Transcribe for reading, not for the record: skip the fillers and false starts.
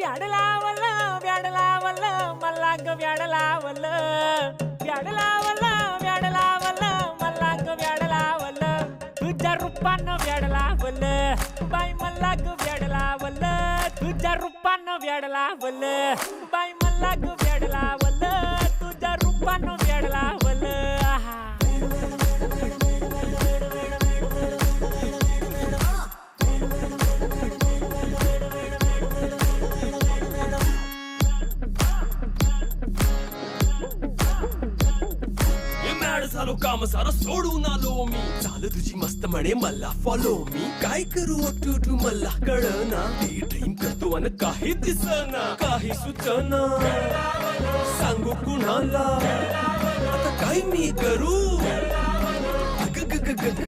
व्याड लावलं व्याड लावलं मला ग व्याड लावलं व्याड लावलं व्याड लावलं मला ग व्याड लावलं तुझ्या रूपानं व्याड लावलं बाई मला ग व्याड लावलं तुझ्या रूपानं व्याड लावलं बाई मला ग व्याड लावलं तुझ्या रूपानं व्याड लावलं आहा झालो काम सारं सोडून आलो मी झालं तुझी मस्त म्हणे मला फॉलो मी काय करू टू मला कळना ती ड्रीम करतो आणि काही दिसना काही सुचना सांगू कुणाला आता काय मी करू